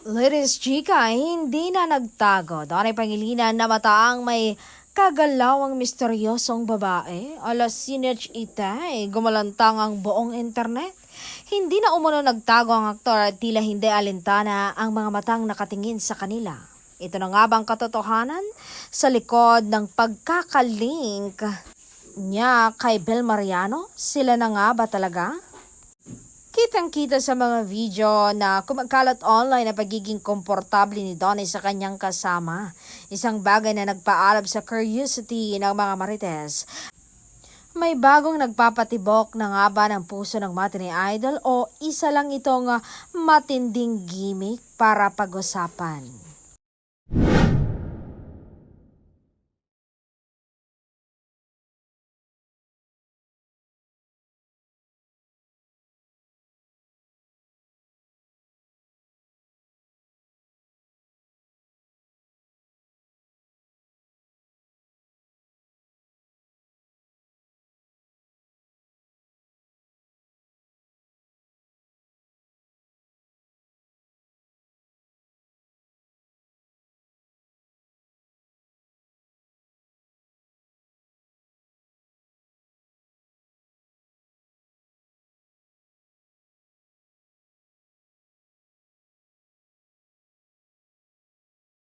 Ladies chika, hindi na nagtago. Doon ay pangilinan na mataang may kagalawang misteryosong babae. Alas sinech itay, gumalantang ang buong internet. Hindi na umano nagtago ang aktor at tila hindi alintana ang mga matang nakatingin sa kanila. Ito na nga bang katotohanan sa likod ng pagkakalink niya kay Bel Mariano? Sila na nga ba talaga? Kitang-kita sa mga video na kumakalat online na pagiging komportable ni Donnie sa kanyang kasama. Isang bagay na nagpaalab sa curiosity ng mga marites. May bagong nagpapatibok na nga ba ng puso ng matinee idol o isa lang itong matinding gimmick para pag-usapan?